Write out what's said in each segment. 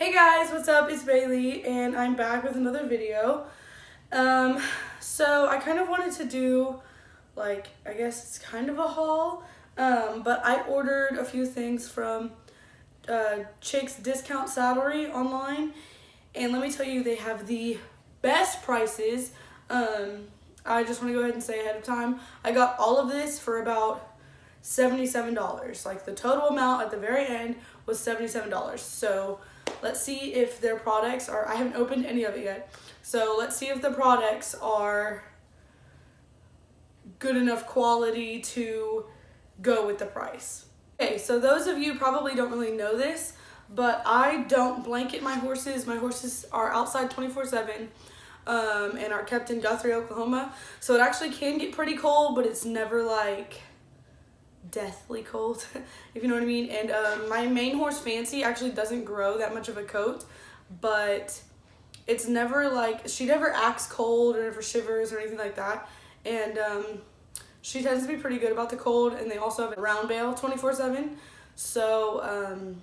Hey guys, what's up? It's Bailey and I'm back with another video. So I kind of wanted to do I guess it's kind of a haul, but I ordered a few things from Chick's Discount Salary online, and let me tell you, they have the best prices. I just want to go ahead and say ahead of time, I got all of this for about $77. Like the total amount at the very end was $77. So let's see if their products are, I haven't opened any of it yet, so let's see if the products are good enough quality to go with the price. Okay, so those of you probably don't really know this, but I don't blanket my horses. My horses are outside 24/7 and are kept in Guthrie, Oklahoma. So it actually can get pretty cold, but it's never like deathly cold, if you know what I mean. And my main horse, Fancy, actually doesn't grow that much of a coat, but it's never like, she never acts cold or never shivers or anything like that. And she tends to be pretty good about the cold, and they also have a round bale 24/7, so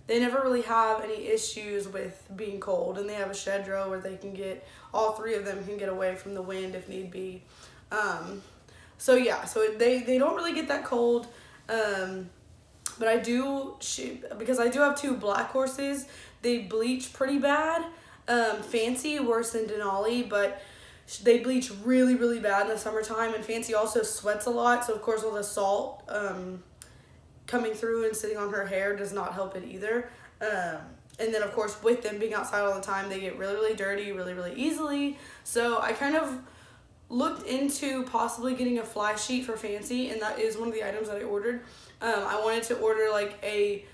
they never really have any issues with being cold. And they have a shed row where they can get, all three of them can get away from the wind if need be. So yeah, so they don't really get that cold, but I do, because I do have two black horses, they bleach pretty bad. Fancy worse than Denali, but they bleach really, really bad in the summertime, and Fancy also sweats a lot, so of course all the salt coming through and sitting on her hair does not help it either. And then of course with them being outside all the time, they get really, really dirty really, really easily. So I kind of looked into possibly getting a fly sheet for Fancy, and that is one of the items that I ordered. I wanted to order like a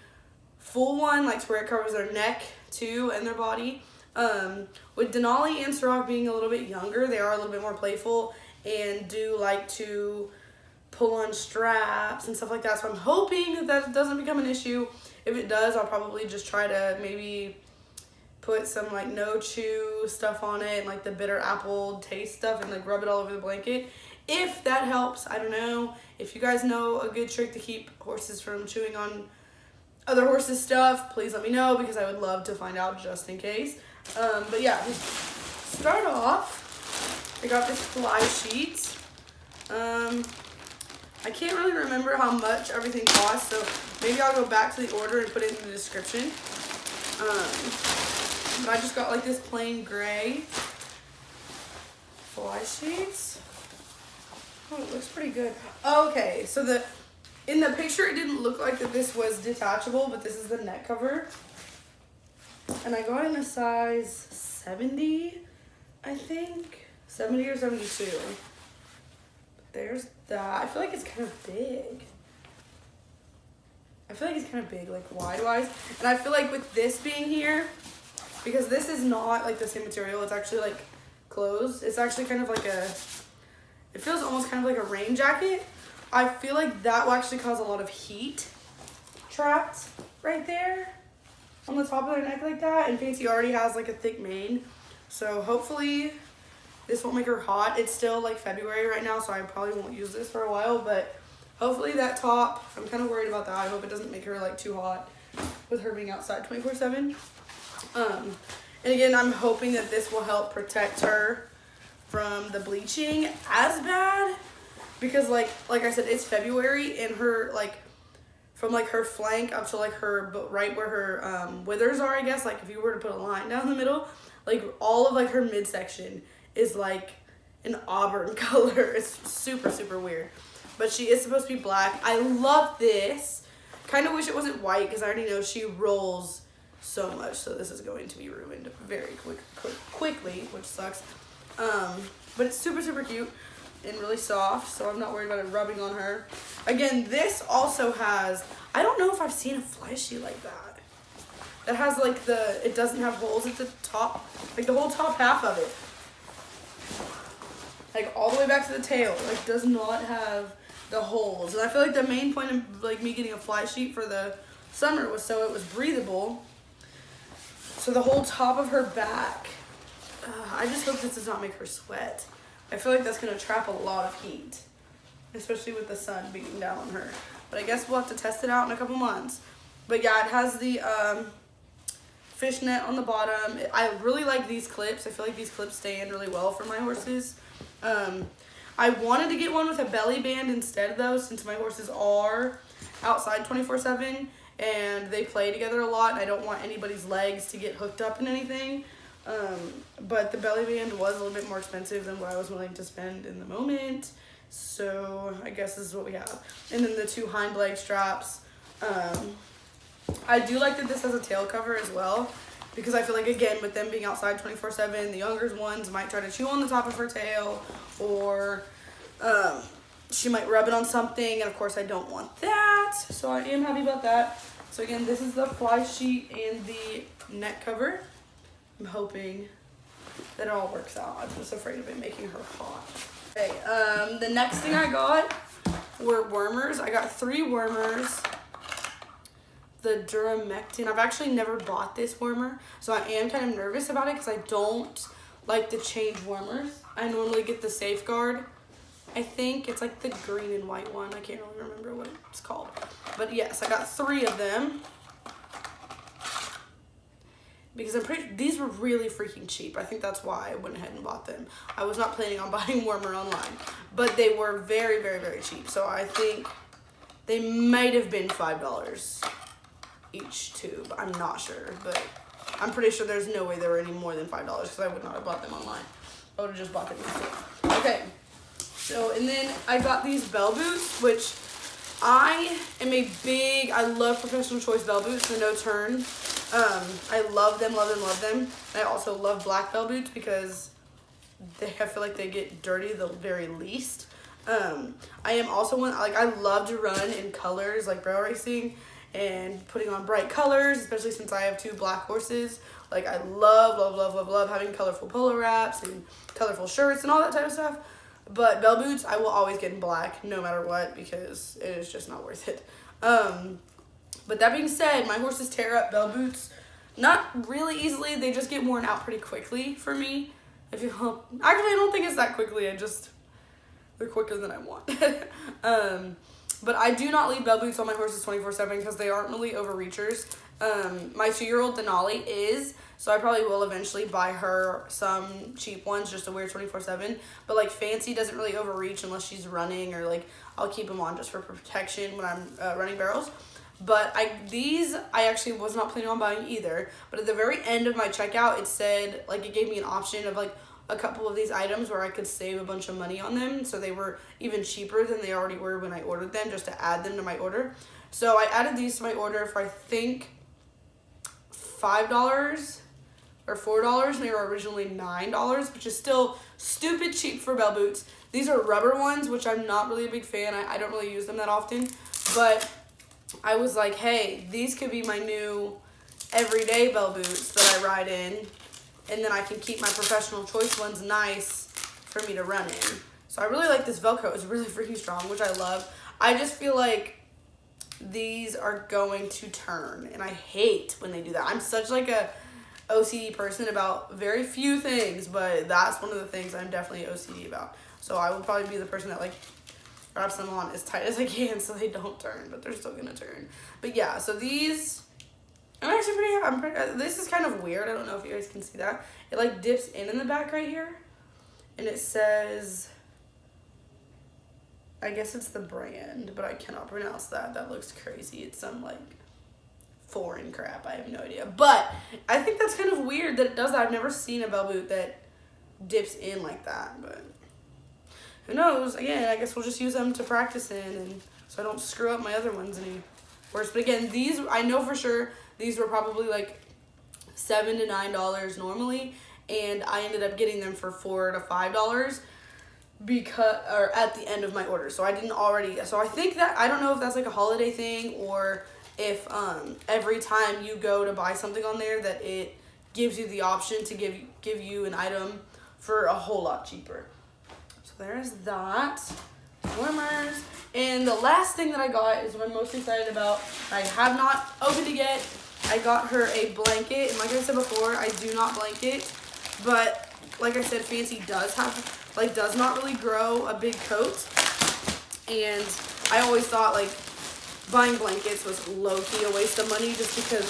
full one, like to where it covers their neck too and their body. With Denali and Ciroc being a little bit younger, they are a little bit more playful and do like to pull on straps and stuff like that. So I'm hoping that that doesn't become an issue. If it does, I'll probably just try to maybe put some like no chew stuff on it and like the bitter apple taste stuff and like rub it all over the blanket. If that helps, I don't know. If you guys know a good trick to keep horses from chewing on other horses' stuff, please let me know, because I would love to find out just in case. But yeah, to start off, I got this fly sheet. I can't really remember how much everything costs, so maybe I'll go back to the order and put it in the description. But I just got like this plain gray fly sheets. Oh, it looks pretty good. Okay, so in the picture it didn't look like that this was detachable, but this is the neck cover. And I got it in a size 70, I think. 70 or 72. There's that. I feel like it's kind of big. Like wide-wise. And I feel like with this being here, because this is not like the same material, it's actually like closed. It's actually kind of like it feels almost kind of like a rain jacket. I feel like that will actually cause a lot of heat trapped right there on the top of their neck like that. And Fancy already has like a thick mane, so hopefully this won't make her hot. It's still like February right now, so I probably won't use this for a while, but hopefully that top, I'm kind of worried about that. I hope it doesn't make her like too hot with her being outside 24/7. And again, I'm hoping that this will help protect her from the bleaching as bad, because like I said, it's February, and her like from like her flank up to like her, but right where her withers are, I guess, like if you were to put a line down the middle, like all of like her midsection is like an auburn color. It's super, super weird, but she is supposed to be black. I love this. Kind of wish it wasn't white, because I already know she rolls so much, so this is going to be ruined very quickly, which sucks. But it's super, super cute and really soft, so I'm not worried about it rubbing on her. Again, this also has, I don't know if I've seen a fly sheet like that. That has like it doesn't have holes at the top, like the whole top half of it, like all the way back to the tail, like does not have the holes. And I feel like the main point of like me getting a fly sheet for the summer was so it was breathable. So the whole top of her back, I just hope this does not make her sweat. I feel like that's going to trap a lot of heat, especially with the sun beating down on her. But I guess we'll have to test it out in a couple months. But yeah, it has the fishnet on the bottom. I really like these clips. I feel like these clips stay in really well for my horses. I wanted to get one with a belly band instead though, since my horses are outside 24/7 and they play together a lot and I don't want anybody's legs to get hooked up in anything. But the belly band was a little bit more expensive than what I was willing to spend in the moment. So I guess this is what we have. And then the 2 hind leg straps. I do like that this has a tail cover as well, because I feel like, again, with them being outside 24/7, the younger ones might try to chew on the top of her tail, or she might rub it on something, and of course I don't want that. So I am happy about that. So again, this is the fly sheet and the neck cover. I'm hoping that it all works out. I'm just afraid of it making her hot. Okay, the next thing I got were wormers. I got 3 wormers. The Dewormer. I've actually never bought this wormer, so I am kind of nervous about it because I don't like to change wormers. I normally get the Safeguard. I think it's like the green and white one. I can't really remember what it's called. But yes, I got 3 of them. Because I'm pretty, these were really freaking cheap. I think that's why I went ahead and bought them. I was not planning on buying wormer online, but they were very, very, very cheap. So I think they might have been $5 each tube. I'm not sure, but I'm pretty sure there's no way they were any more than $5 because I would not have bought them online. I would have just bought them myself. Okay, so and then I got these bell boots, which I love Professional Choice bell boots, the no turn. I love them, love them, love them. I also love black bell boots because I feel like they get dirty the very least. I am also one, like, I love to run in colors, like barrel racing and putting on bright colors, especially since I have 2 black horses. Like, I love, love, love, love, love having colorful polo wraps and colorful shirts and all that type of stuff. But bell boots, I will always get in black no matter what because it is just not worth it. But that being said, my horses tear up bell boots not really easily. They just get worn out pretty quickly for me. Actually, I don't think it's that quickly. They're quicker than I want. But I do not leave bell boots on my horses 24/7 because they aren't really overreachers. My 2-year-old Denali is, so I probably will eventually buy her some cheap ones just to wear 24/7. But like Fancy doesn't really overreach unless she's running, or like I'll keep them on just for protection when I'm running barrels. But these I actually was not planning on buying either. But at the very end of my checkout, it said, like, it gave me an option of like a couple of these items where I could save a bunch of money on them. So they were even cheaper than they already were when I ordered them, just to add them to my order. So I added these to my order for, I think, $5 or $4, and they were originally $9, which is still stupid cheap for bell boots. These are rubber ones, which I'm not really a big fan. I don't really use them that often. But I was like, hey, these could be my new everyday bell boots that I ride in, and then I can keep my Professional Choice ones nice for me to run in. So I really like this Velcro. It's really freaking strong, which I love. I just feel like these are going to turn, and I hate when they do that. I'm such like a OCD person about very few things, but that's one of the things I'm definitely OCD about. So I will probably be the person that like wraps them on as tight as I can so they don't turn, but they're still gonna turn. But yeah, so these, I'm actually pretty, this is kind of weird. I don't know if you guys can see that. It like dips in the back right here, and it says, I guess it's the brand, but I cannot pronounce that. That looks crazy. It's some like foreign crap. I have no idea. But I think that's kind of weird that it does that. I've never seen a bell boot that dips in like that, but who knows? Again, I guess we'll just use them to practice in, and so I don't screw up my other ones any worse. But again, these, I know for sure these were probably like $7 to $9 normally, and I ended up getting them for $4 to $5 because, or at the end of my order. So I didn't already, so I think that, I don't know if that's like a holiday thing, or if every time you go to buy something on there that it gives you the option to give you an item for a whole lot cheaper. So there's that. Warmers. And the last thing that I got is what I'm most excited about. I have not opened it yet. I got her a blanket, and like I said before, I do not blanket, but like I said, Fancy does have, like, does not really grow a big coat, and I always thought like buying blankets was low-key a waste of money just because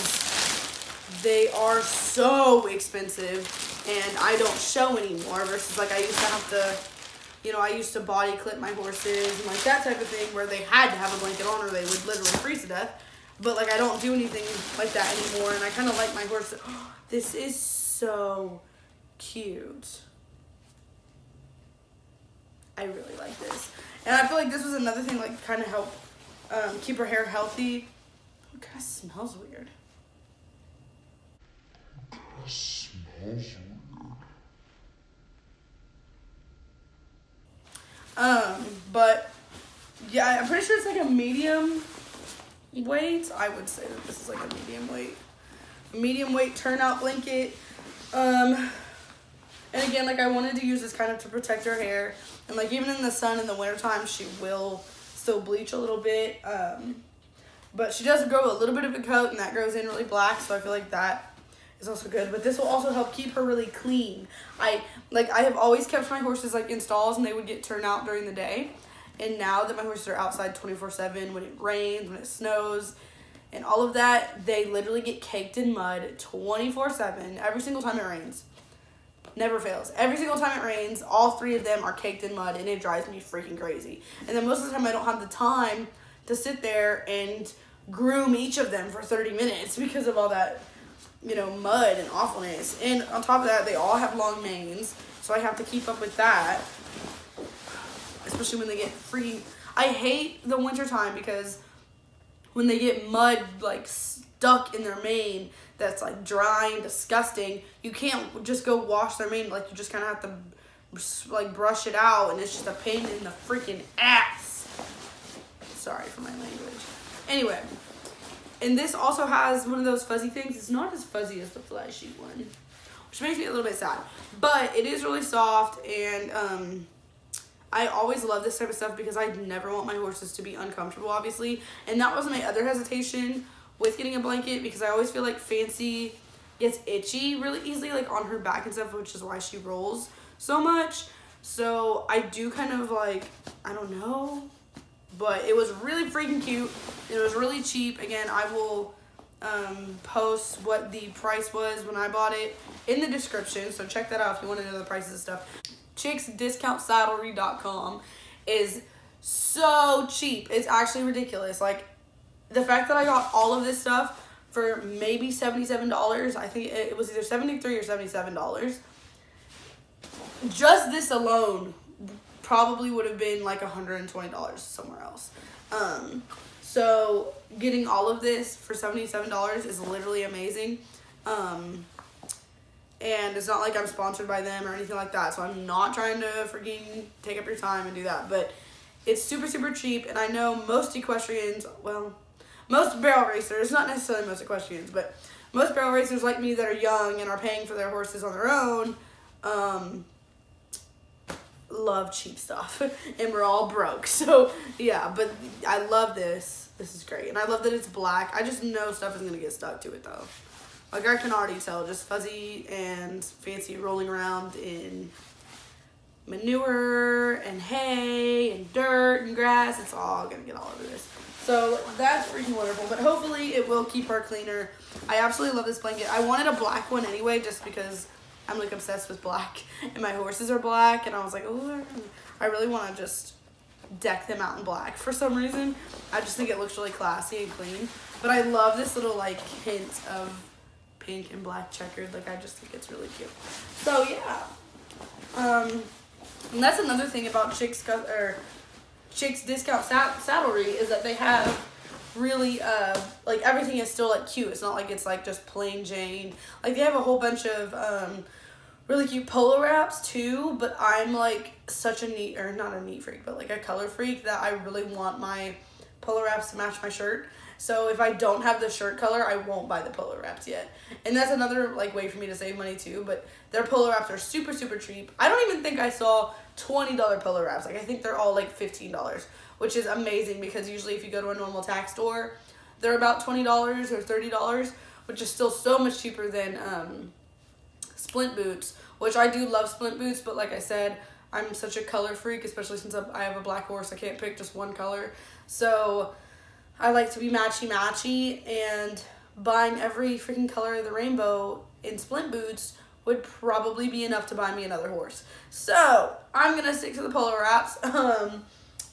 they are so expensive and I don't show anymore versus like I used to have to, you know, I used to body clip my horses and like that type of thing where they had to have a blanket on or they would literally freeze to death. But like I don't do anything like that anymore, and I kind of like my horse. Oh, this is so cute. I really like this. And I feel like this was another thing like kind of help keep her hair healthy. It kind of smells weird. But yeah, I'm pretty sure it's like a medium weight. I would say that this is like a medium weight turnout blanket. And again, like I wanted to use this kind of to protect her hair, and like even in the sun in the wintertime she will still bleach a little bit, but she does grow a little bit of a coat and that grows in really black, so I feel like that is also good. But this will also help keep her really clean. I have always kept my horses like in stalls and they would get turned out during the day, and now that my horses are outside 24/7, when it rains, when it snows and all of that, they literally get caked in mud 24/7 every single time it rains. Never fails. Every single time it rains, all three of them are caked in mud, and it drives me freaking crazy. And then most of the time I don't have the time to sit there and groom each of them for 30 minutes because of all that, you know, mud and awfulness. And on top of that, they all have long manes, so I have to keep up with that, especially when they get freaking... I hate the winter time because when they get mud like stuck in their mane that's like dry and disgusting, you can't just go wash their mane. Like you just kind of have to like brush it out, and it's just a pain in the freaking ass. Sorry for my language. Anyway, and this also has one of those fuzzy things. It's not as fuzzy as the flashy one, which makes me a little bit sad, but it is really soft. And I always love this type of stuff because I never want my horses to be uncomfortable, obviously. And that was my other hesitation with getting a blanket, because I always feel like Fancy gets itchy really easily, like on her back and stuff, which is why she rolls so much. So I do kind of like, I don't know, but it was really freaking cute. It was really cheap. Again, I will post what the price was when I bought it in the description, so check that out if you want to know the prices and stuff. chicksdiscountsaddlery.com is so cheap. It's actually ridiculous. Like, the fact that I got all of this stuff for maybe $77, I think it was either $73 or $77. Just this alone probably would have been like $120 somewhere else. So getting all of this for $77 is literally amazing. And it's not like I'm sponsored by them or anything like that, so I'm not trying to freaking take up your time and do that. But it's super, super cheap, and I know most equestrians, well, most barrel racers, not necessarily most equestrians, but most barrel racers like me that are young and are paying for their horses on their own, love cheap stuff, and we're all broke. So yeah, but I love this. This is great, and I love that it's black. I just know stuff is gonna get stuck to it though. Like I can already tell, just Fuzzy and Fancy rolling around in manure and hay and dirt and grass. It's all gonna get all over this. So that's freaking wonderful, but hopefully it will keep her cleaner. I absolutely love this blanket. I wanted a black one anyway, just because I'm like obsessed with black, and my horses are black, and I was like, oh, I really want to just deck them out in black for some reason. I just think it looks really classy and clean, but I love this little like hint of pink and black checkered. Like I just think it's really cute. So yeah, and that's another thing about Chick's Discount Saddlery is that they have really like everything is still like cute. It's not like it's like just plain Jane. Like they have a whole bunch of really cute polo wraps too, but I'm like such a neat, or not a neat freak, but like a color freak, that I really want my polo wraps to match my shirt. So if I don't have the shirt color, I won't buy the polo wraps yet. And that's another like way for me to save money too, but their polo wraps are super, super cheap. I don't even think I saw $20 polo wraps. Like I think they're all like $15, which is amazing, because usually if you go to a normal tack store, they're about $20 or $30, which is still so much cheaper than splint boots, which I do love splint boots, but like I said, I'm such a color freak, especially since I have a black horse. I can't pick just one color. So I like to be matchy-matchy, and buying every freaking color of the rainbow in splint boots would probably be enough to buy me another horse. So I'm gonna stick to the polo wraps,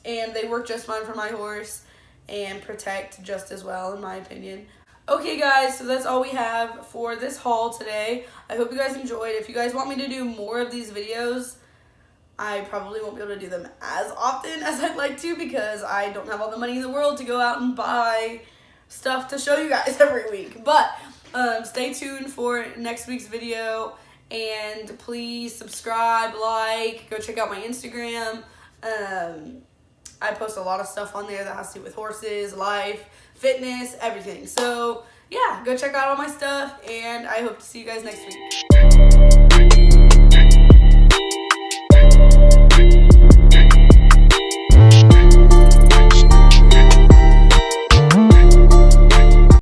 and they work just fine for my horse and protect just as well, in my opinion. Okay guys, so that's all we have for this haul today. I hope you guys enjoyed. If you guys want me to do more of these videos, I probably won't be able to do them as often as I'd like to, because I don't have all the money in the world to go out and buy stuff to show you guys every week. But stay tuned for next week's video, and please subscribe, like, go check out my Instagram. I post a lot of stuff on there that has to do with horses, life, fitness, everything. So yeah, go check out all my stuff, and I hope to see you guys next week.